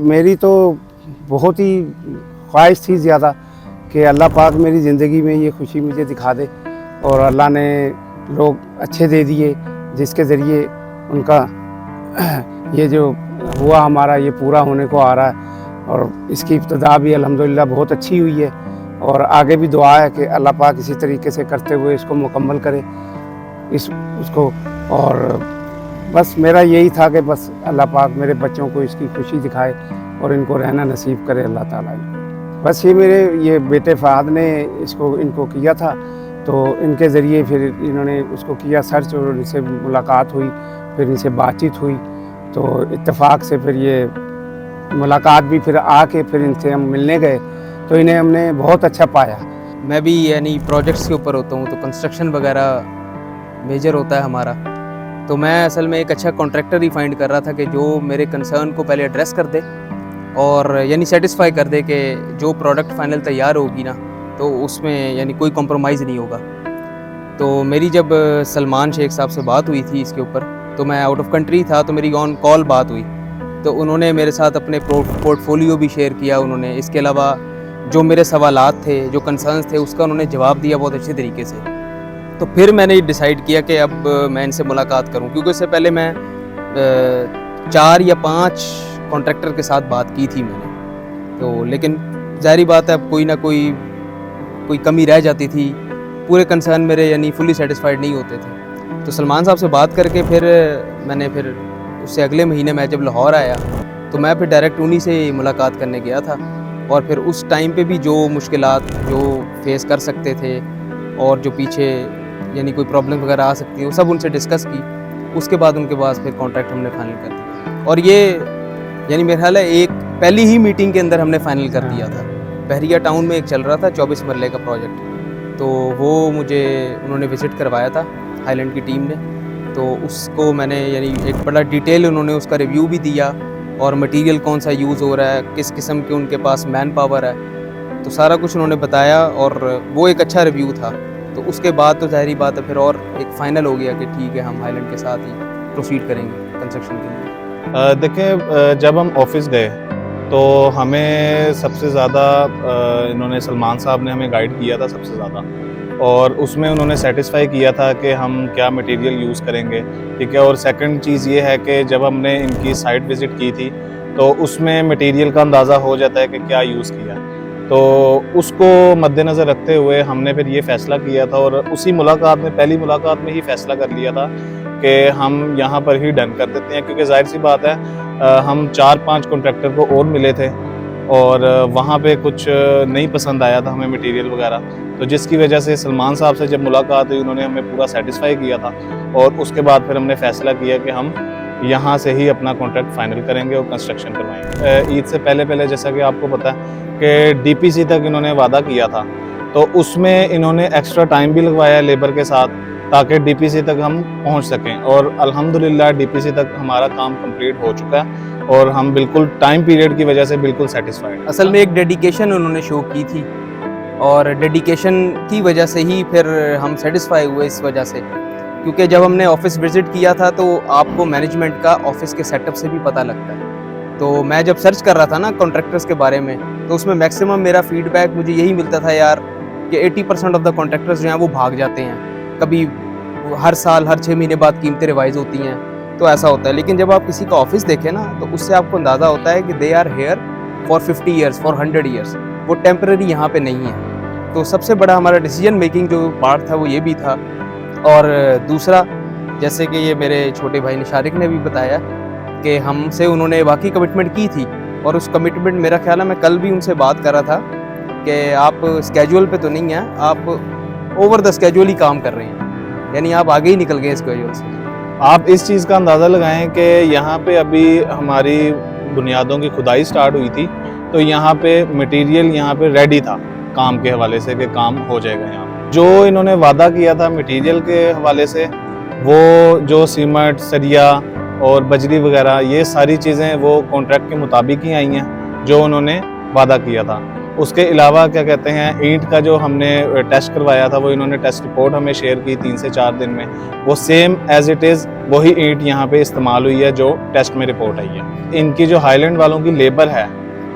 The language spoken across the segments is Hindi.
मेरी तो बहुत ही ख्वाहिश थी ज़्यादा कि अल्लाह पाक मेरी ज़िंदगी में ये खुशी मुझे दिखा दे, और अल्लाह ने लोग अच्छे दे दिए जिसके ज़रिए उनका ये जो हुआ हमारा ये पूरा होने को आ रहा है। और इसकी इब्तिदा भी अल्हम्दुलिल्लाह बहुत अच्छी हुई है, और आगे भी दुआ है कि अल्लाह पाक इसी तरीके से करते हुए इसको मुकम्मल करे उसको। और बस मेरा यही था कि बस अल्लाह पाक मेरे बच्चों को इसकी खुशी दिखाए और इनको रहना नसीब करे अल्लाह ताला। बस ये बेटे फ़हद ने इनको किया था, तो इनके ज़रिए फिर इन्होंने उसको किया सर्च, और इनसे मुलाकात हुई, फिर इनसे बातचीत हुई, तो इत्तेफाक से फिर ये मुलाकात भी, फिर आके फिर इनसे हम मिलने गए तो इन्हें हमने बहुत अच्छा पाया। मैं भी यानी प्रोजेक्ट्स के ऊपर होता हूँ, तो कंस्ट्रक्शन वगैरह मेजर होता है हमारा। तो मैं असल में एक अच्छा कॉन्ट्रैक्टर ही फाइंड कर रहा था कि जो मेरे कंसर्न को पहले एड्रेस कर दे और यानी सेटिस्फाई कर दे कि जो प्रोडक्ट फाइनल तैयार होगी ना, तो उसमें यानी कोई कॉम्प्रोमाइज़ नहीं होगा। तो मेरी जब सलमान शेख साहब से बात हुई थी इसके ऊपर, तो मैं आउट ऑफ कंट्री था, तो मेरी ऑन कॉल बात हुई, तो उन्होंने मेरे साथ अपने पोर्टफोलियो भी शेयर किया उन्होंने। इसके अलावा जो मेरे सवालात थे, जो कंसर्न्स थे, उसका उन्होंने जवाब दिया बहुत अच्छे तरीके से। तो फिर मैंने डिसाइड किया कि अब मैं इनसे मुलाकात करूं, क्योंकि उससे पहले मैं 4 या 5 कॉन्ट्रैक्टर के साथ बात की थी मैंने। तो लेकिन ज़ाहिर बात है अब कोई ना कोई कमी रह जाती थी, पूरे कंसर्न मेरे यानी फुली सेटिस्फाइड नहीं होते थे। तो सलमान साहब से बात करके फिर उससे अगले महीने मैं जब लाहौर आया, तो मैं फिर डायरेक्ट उन्हीं से मुलाकात करने गया था। और फिर उस टाइम पे भी जो मुश्किलात जो फेस कर सकते थे और जो पीछे यानी कोई प्रॉब्लम वगैरह आ सकती है, वो सब उनसे डिस्कस की। उसके बाद उनके पास फिर कॉन्ट्रैक्ट हमने फाइनल कर दिया, और ये यानी मेरा ख्याल है एक पहली ही मीटिंग के अंदर हमने फाइनल कर दिया था। बहरिया टाउन में एक चल रहा था 24 मरले का प्रोजेक्ट, तो वो मुझे उन्होंने विज़िट करवाया था हाईलैंड की टीम ने। तो उसको मैंने यानी एक बड़ा डिटेल उन्होंने उसका रिव्यू भी दिया, और मटेरियल कौन सा यूज़ हो रहा है, किस किस्म के उनके पास मैन पावर है, तो सारा कुछ उन्होंने बताया, और वो एक अच्छा रिव्यू था। तो उसके बाद तो ज़ाहिरी बात है फिर और एक फ़ाइनल हो गया कि ठीक है हम हाईलैंड के साथ ही प्रोसीड करेंगे कंस्ट्रक्शन के लिए। देखें, जब हम ऑफिस गए तो हमें सबसे ज़्यादा इन्होंने सलमान साहब ने हमें गाइड किया था सबसे ज़्यादा, और उसमें उन्होंने सेटिस्फाई किया था कि हम क्या मटेरियल यूज़ करेंगे, ठीक है। और सेकंड चीज़ ये है कि जब हमने इनकी साइट विज़िट की थी तो उसमें मटेरियल का अंदाज़ा हो जाता है कि क्या यूज़ किया, तो उसको मद्देनज़र रखते हुए हमने फिर ये फ़ैसला किया था, और उसी मुलाकात में, पहली मुलाकात में ही फ़ैसला कर लिया था कि हम यहाँ पर ही डन कर देते हैं। क्योंकि ज़ाहिर सी बात है हम 4-5 कॉन्ट्रैक्टर को और मिले थे, और वहाँ पे कुछ नहीं पसंद आया था हमें मटेरियल वगैरह, तो जिसकी वजह से सलमान साहब से जब मुलाकात हुई उन्होंने हमें पूरा सेटिस्फाई किया था, और उसके बाद फिर हमने फ़ैसला किया कि हम यहाँ से ही अपना कॉन्ट्रैक्ट फाइनल करेंगे और कंस्ट्रक्शन करवाएंगे। ईद से पहले जैसा कि आपको पता है कि डीपीसी तक इन्होंने वादा किया था, तो उसमें इन्होंने एक्स्ट्रा टाइम भी लगवाया लेबर के साथ ताकि डीपीसी तक हम पहुँच सकें, और अल्हम्दुलिल्लाह डीपीसी तक हमारा काम कंप्लीट हो चुका है, और हम बिल्कुल टाइम पीरियड की वजह से बिल्कुल सेटिस्फाइड। असल में एक डेडिकेशन उन्होंने शो की थी, और डेडिकेशन की वजह से ही फिर हम सेटिस्फाई हुए इस वजह से, क्योंकि जब हमने ऑफिस विज़िट किया था तो आपको मैनेजमेंट का ऑफिस के सेटअप से भी पता लगता है। तो मैं जब सर्च कर रहा था ना कॉन्ट्रैक्टर्स के बारे में, तो उसमें मैक्सिमम मेरा फीडबैक मुझे यही मिलता था यार कि 80% ऑफ द कॉन्ट्रैक्टर्स जो हैं वो भाग जाते हैं, कभी हर साल हर 6 महीने बाद कीमतें रिवाइज होती हैं, तो ऐसा होता है। लेकिन जब आप किसी का ऑफिस देखें ना, तो उससे आपको अंदाज़ा होता है कि they are here for 50 years, for 100 years, वो टेम्पररी यहाँ पे नहीं है। तो सबसे बड़ा हमारा डिसीजन मेकिंग जो पार्ट था वो ये भी था। और दूसरा, जैसे कि ये मेरे छोटे भाई निशारिक ने भी बताया कि हमसे उन्होंने वाकई कमिटमेंट की थी, और उस कमिटमेंट मेरा ख्याल है, मैं कल भी उनसे बात कर रहा था कि आप स्केड्यूल पे तो नहीं हैं, आप ओवर द स्केड्यूल ही काम कर रहे हैं, यानी आप आगे ही निकल गए स्केड्यूल से। आप इस चीज़ का अंदाज़ा लगाएं कि यहाँ पे अभी हमारी बुनियादों की खुदाई स्टार्ट हुई थी, तो यहाँ पे मटेरियल यहाँ पे रेडी था काम के हवाले से कि काम हो जाएगा यहाँ। जो इन्होंने वादा किया था मटेरियल के हवाले से, वो जो सीमेंट, सरिया और बजरी वगैरह, ये सारी चीज़ें वो कॉन्ट्रैक्ट के मुताबिक ही आई हैं जो उन्होंने वादा किया था। उसके अलावा क्या कहते हैं, ईंट का जो हमने टेस्ट करवाया था वो इन्होंने टेस्ट रिपोर्ट हमें शेयर की 3 से 4 दिन में। वो सेम एज इट इज़ वही ईंट यहाँ पे इस्तेमाल हुई है जो टेस्ट में रिपोर्ट आई है। इनकी जो हाईलैंड वालों की लेबर है,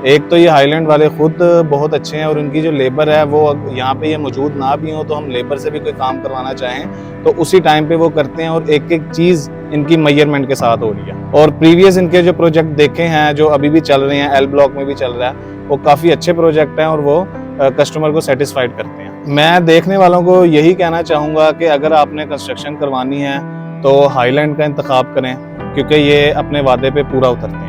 एक तो ये हाईलैंड वाले खुद बहुत अच्छे हैं और उनकी जो लेबर है वो यहाँ पे ये मौजूद ना भी हो तो हम लेबर से भी कोई काम करवाना चाहें तो उसी टाइम पे वो करते हैं और एक एक चीज़ इनकी मेजरमेंट के साथ हो रही है। और प्रीवियस इनके जो प्रोजेक्ट देखे हैं जो अभी भी चल रहे हैं, एल ब्लॉक में भी चल रहा है, वो काफ़ी अच्छे प्रोजेक्ट हैं और वो कस्टमर को सेटिस्फाइड करते हैं। मैं देखने वालों को यही कहना चाहूँगा कि अगर आपने कंस्ट्रक्शन करवानी है तो हाईलैंड का इंतखाब करें, क्योंकि ये अपने वादे पे पूरा उतरते हैं।